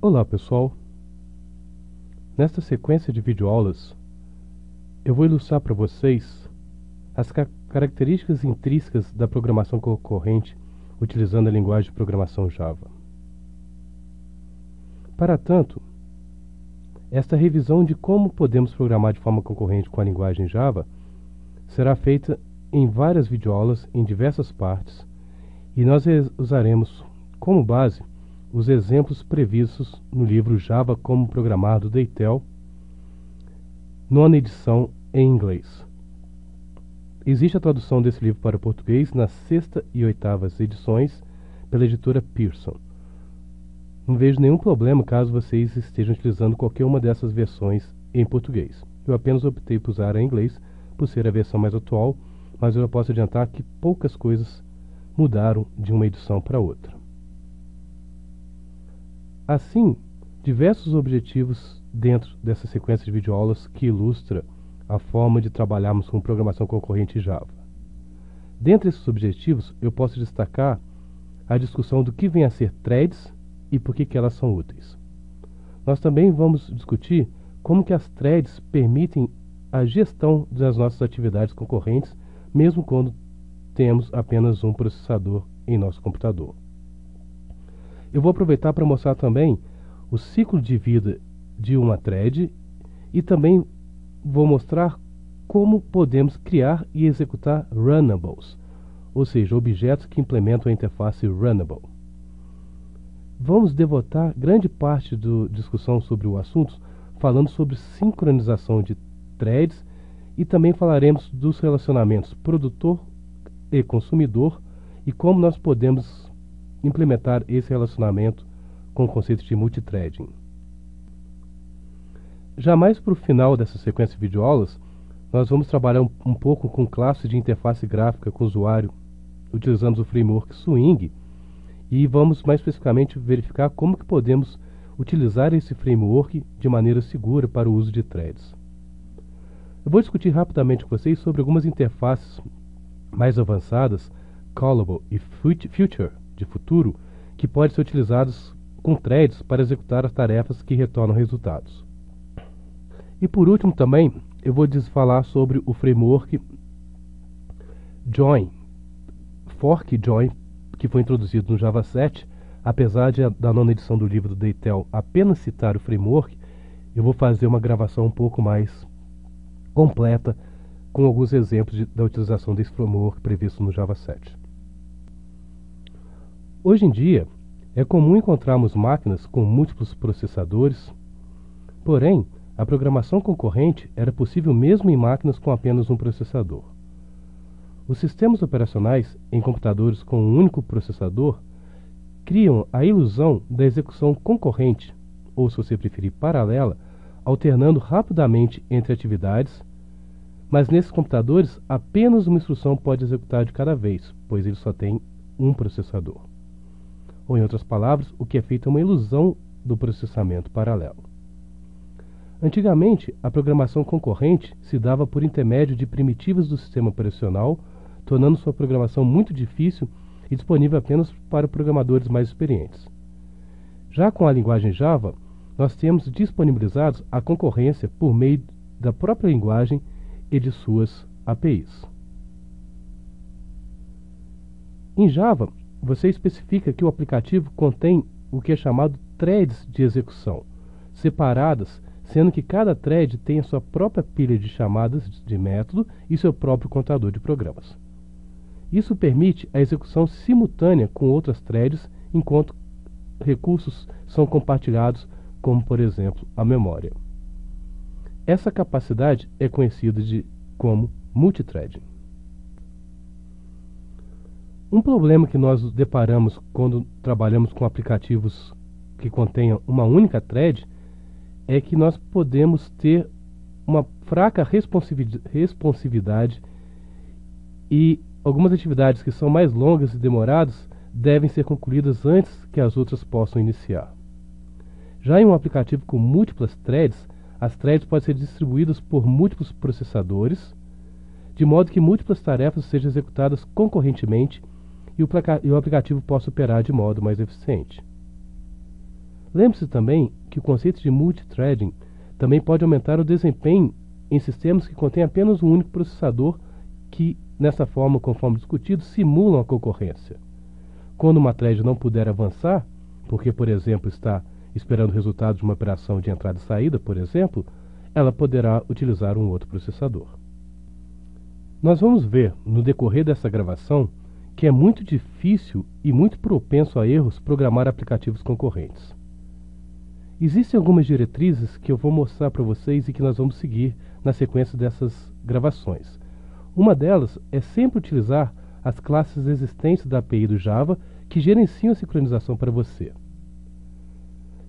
Olá pessoal, nesta sequência de videoaulas eu vou ilustrar para vocês as características intrínsecas da programação concorrente utilizando a linguagem de programação Java. Para tanto, esta revisão de como podemos programar de forma concorrente com a linguagem Java será feita em várias videoaulas em diversas partes e nós usaremos como base os exemplos previstos no livro Java Como Programar do Deitel, nona edição em inglês. Existe a tradução desse livro para o português nas sexta e oitavas edições pela editora Pearson. Não vejo nenhum problema caso vocês estejam utilizando qualquer uma dessas versões em português. Eu apenas optei por usar a em inglês por ser a versão mais atual, mas eu já posso adiantar que poucas coisas mudaram de uma edição para outra. Assim, diversos objetivos dentro dessa sequência de videoaulas que ilustra a forma de trabalharmos com programação concorrente Java. Dentre esses objetivos, eu posso destacar a discussão do que vem a ser threads e por que elas são úteis. Nós também vamos discutir como que as threads permitem a gestão das nossas atividades concorrentes, mesmo quando temos apenas um processador em nosso computador. Eu vou aproveitar para mostrar também o ciclo de vida de uma thread e também vou mostrar como podemos criar e executar runnables, ou seja, objetos que implementam a interface runnable. Vamos devotar grande parte da discussão sobre o assunto falando sobre sincronização de threads e também falaremos dos relacionamentos produtor e consumidor e como nós podemos implementar esse relacionamento com o conceito de multithreading. Já mais para o final dessa sequência de videoaulas, nós vamos trabalhar um pouco com classes de interface gráfica com o usuário, utilizando o framework Swing, e vamos mais especificamente verificar como que podemos utilizar esse framework de maneira segura para o uso de threads. Eu vou discutir rapidamente com vocês sobre algumas interfaces mais avançadas, Callable e Future, de futuro, que podem ser utilizados com threads para executar as tarefas que retornam resultados. E por último também, eu vou falar sobre o framework Join, Fork Join, que foi introduzido no Java 7, apesar da nona edição do livro do Deitel apenas citar o framework, eu vou fazer uma gravação um pouco mais completa com alguns exemplos da utilização desse framework previsto no Java 7. Hoje em dia, é comum encontrarmos máquinas com múltiplos processadores, porém, a programação concorrente era possível mesmo em máquinas com apenas um processador. Os sistemas operacionais em computadores com um único processador criam a ilusão da execução concorrente, ou se você preferir paralela, alternando rapidamente entre atividades, mas nesses computadores apenas uma instrução pode executar de cada vez, pois ele só tem um processador. Ou em outras palavras, o que é feito é uma ilusão do processamento paralelo. Antigamente, a programação concorrente se dava por intermédio de primitivas do sistema operacional, tornando sua programação muito difícil e disponível apenas para programadores mais experientes. Já com a linguagem Java, nós temos disponibilizados a concorrência por meio da própria linguagem e de suas APIs. Em Java, você especifica que o aplicativo contém o que é chamado threads de execução, separadas, sendo que cada thread tem a sua própria pilha de chamadas de método e seu próprio contador de programas. Isso permite a execução simultânea com outras threads, enquanto recursos são compartilhados, como por exemplo a memória. Essa capacidade é conhecida como multithreading. Um problema que nós deparamos quando trabalhamos com aplicativos que contenham uma única thread é que nós podemos ter uma fraca responsividade e algumas atividades que são mais longas e demoradas devem ser concluídas antes que as outras possam iniciar. Já em um aplicativo com múltiplas threads, as threads podem ser distribuídas por múltiplos processadores, de modo que múltiplas tarefas sejam executadas concorrentemente e o aplicativo possa operar de modo mais eficiente. Lembre-se também que o conceito de multithreading também pode aumentar o desempenho em sistemas que contêm apenas um único processador que, nessa forma, conforme discutido, simulam a concorrência. Quando uma thread não puder avançar, porque, por exemplo, está esperando o resultado de uma operação de entrada e saída, por exemplo, ela poderá utilizar um outro processador. Nós vamos ver, no decorrer dessa gravação, que é muito difícil e muito propenso a erros programar aplicativos concorrentes. Existem algumas diretrizes que eu vou mostrar para vocês e que nós vamos seguir na sequência dessas gravações. Uma delas é sempre utilizar as classes existentes da API do Java que gerenciam a sincronização para você.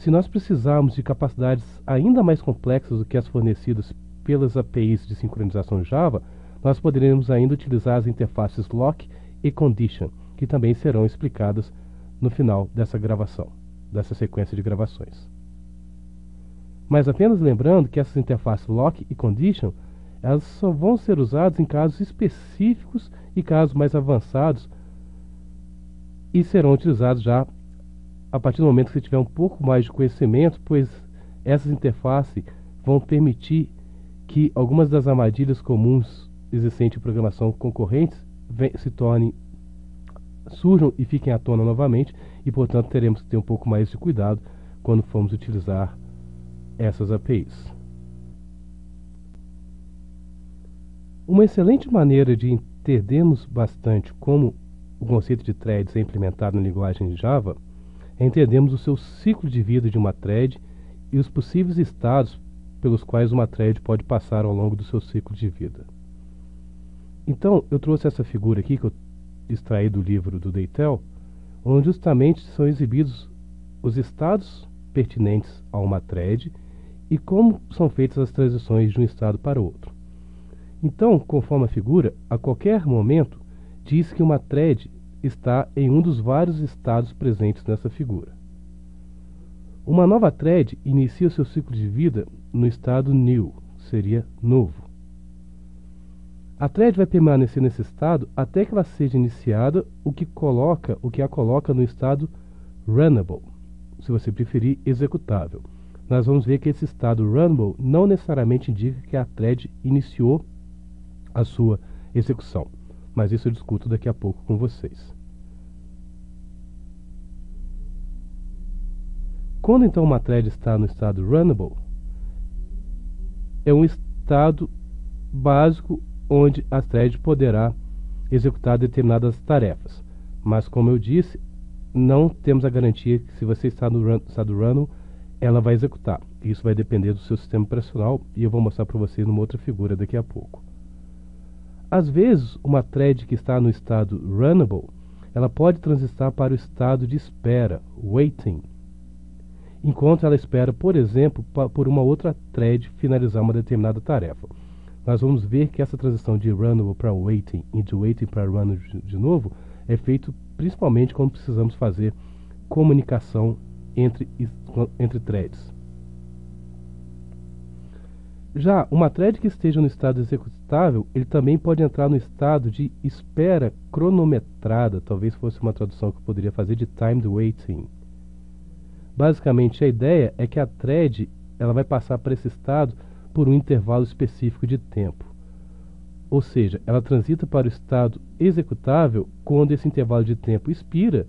Se nós precisarmos de capacidades ainda mais complexas do que as fornecidas pelas APIs de sincronização Java, nós poderemos ainda utilizar as interfaces lock e condition, que também serão explicadas no final dessa gravação, dessa sequência de gravações. Mas apenas lembrando que essas interfaces lock e condition, elas só vão ser usadas em casos específicos e casos mais avançados e serão utilizados já a partir do momento que você tiver um pouco mais de conhecimento, pois essas interfaces vão permitir que algumas das armadilhas comuns existentes em programação concorrentes surjam e fiquem à tona novamente e, portanto, teremos que ter um pouco mais de cuidado quando formos utilizar essas APIs. Uma excelente maneira de entendermos bastante como o conceito de threads é implementado na linguagem Java é entendermos o seu ciclo de vida de uma thread e os possíveis estados pelos quais uma thread pode passar ao longo do seu ciclo de vida. Então, eu trouxe essa figura aqui que eu extraí do livro do Deitel, onde justamente são exibidos os estados pertinentes a uma thread e como são feitas as transições de um estado para outro. Então, conforme a figura, a qualquer momento diz que uma thread está em um dos vários estados presentes nessa figura. Uma nova thread inicia o seu ciclo de vida no estado new, seria novo. A thread vai permanecer nesse estado até que ela seja iniciada, o que a coloca no estado runnable, se você preferir, executável. Nós vamos ver que esse estado runnable não necessariamente indica que a thread iniciou a sua execução, mas isso eu discuto daqui a pouco com vocês. Quando então uma thread está no estado runnable, é um estado básico onde a thread poderá executar determinadas tarefas. Mas, como eu disse, não temos a garantia que se você está no estado runnable, ela vai executar. Isso vai depender do seu sistema operacional e eu vou mostrar para vocês numa outra figura daqui a pouco. Às vezes, uma thread que está no estado runnable, ela pode transitar para o estado de espera, waiting, enquanto ela espera, por exemplo, por uma outra thread finalizar uma determinada tarefa. Nós vamos ver que essa transição de runnable para waiting e de waiting para runnable de novo é feito principalmente quando precisamos fazer comunicação entre threads. Já uma thread que esteja no estado executável, ele também pode entrar no estado de espera cronometrada, talvez fosse uma tradução que eu poderia fazer de timed waiting. Basicamente, a ideia é que a thread ela vai passar para esse estado por um intervalo específico de tempo. Ou seja, ela transita para o estado executável quando esse intervalo de tempo expira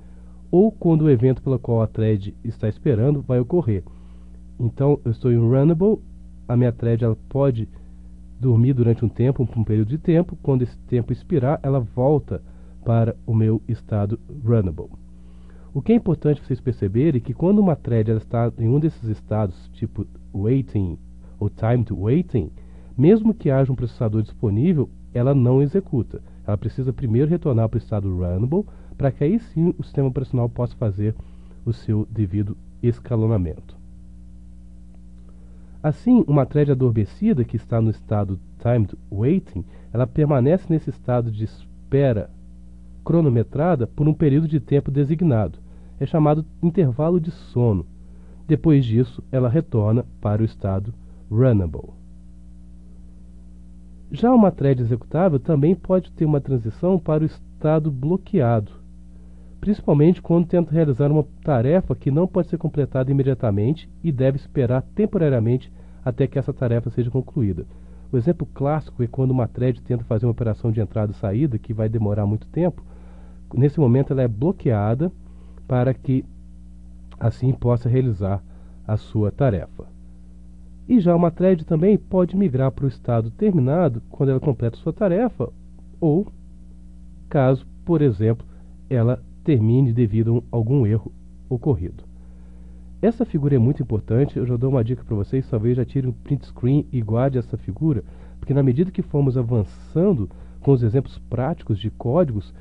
ou quando o evento pelo qual a thread está esperando vai ocorrer. Então, eu estou em runnable, a minha thread ela pode dormir durante um tempo, um período de tempo. Quando esse tempo expirar, ela volta para o meu estado runnable. O que é importante vocês perceberem é que quando uma thread ela está em um desses estados, tipo waiting ou timed waiting, mesmo que haja um processador disponível, ela não executa. Ela precisa primeiro retornar para o estado runnable, para que aí sim o sistema operacional possa fazer o seu devido escalonamento. Assim, uma thread adormecida que está no estado timed waiting, ela permanece nesse estado de espera cronometrada por um período de tempo designado. É chamado intervalo de sono. Depois disso, ela retorna para o estado runnable. Já uma thread executável também pode ter uma transição para o estado bloqueado. principalmente quando tenta realizar uma tarefa que não pode ser completada imediatamente e deve esperar temporariamente até que essa tarefa seja concluída. O exemplo clássico é quando uma thread tenta fazer uma operação de entrada e saída que vai demorar muito tempo. Nesse momento ela é bloqueada para que assim possa realizar a sua tarefa. E já uma thread também pode migrar para o estado terminado quando ela completa sua tarefa, ou caso, por exemplo, ela termine devido a algum erro ocorrido. Essa figura é muito importante, eu já dou uma dica para vocês, talvez já tire um print screen e guarde essa figura, porque na medida que formos avançando com os exemplos práticos de códigos,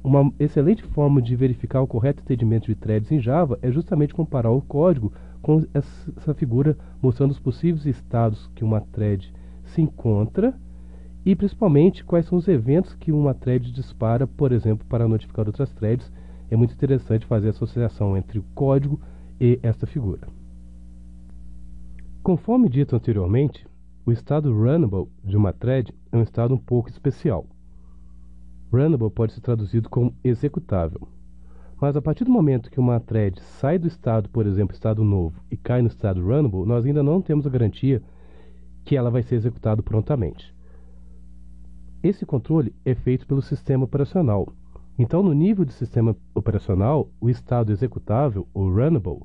uma excelente forma de verificar o correto entendimento de threads em Java é justamente comparar o código com essa figura mostrando os possíveis estados que uma thread se encontra e principalmente quais são os eventos que uma thread dispara, por exemplo, para notificar outras threads. É muito interessante fazer a associação entre o código e esta figura. Conforme dito anteriormente, o estado runnable de uma thread é um estado um pouco especial. Runnable pode ser traduzido como executável. Mas a partir do momento que uma thread sai do estado, por exemplo, estado novo, e cai no estado runnable, nós ainda não temos a garantia que ela vai ser executada prontamente. Esse controle é feito pelo sistema operacional. Então, no nível de sistema operacional, o estado executável, ou runnable,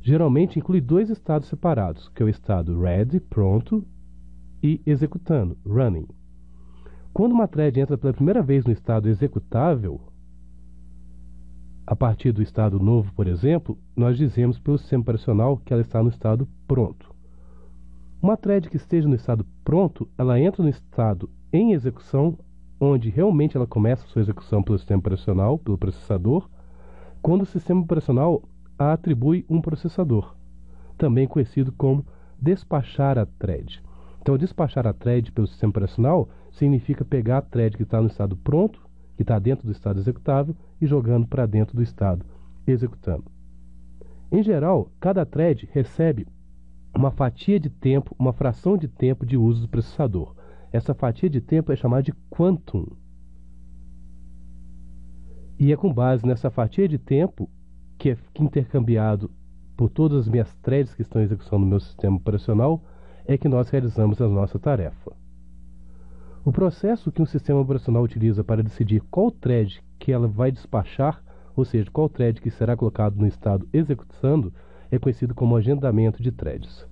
geralmente inclui dois estados separados, que é o estado ready, pronto, e executando, running. Quando uma thread entra pela primeira vez no estado executável, a partir do estado novo, por exemplo, nós dizemos pelo sistema operacional que ela está no estado pronto. Uma thread que esteja no estado pronto, ela entra no estado em execução, onde realmente ela começa a sua execução pelo sistema operacional, pelo processador, quando o sistema operacional a atribui um processador, também conhecido como despachar a thread. Então, despachar a thread pelo sistema operacional significa pegar a thread que está no estado pronto, que está dentro do estado executável, e jogando para dentro do estado executando. Em geral, cada thread recebe uma fatia de tempo, uma fração de tempo de uso do processador. Essa fatia de tempo é chamada de quantum. E é com base nessa fatia de tempo, que é intercambiado por todas as minhas threads que estão em execução no meu sistema operacional, é que nós realizamos a nossa tarefa. O processo que um sistema operacional utiliza para decidir qual thread que ela vai despachar, ou seja, qual thread que será colocado no estado executando, é conhecido como agendamento de threads.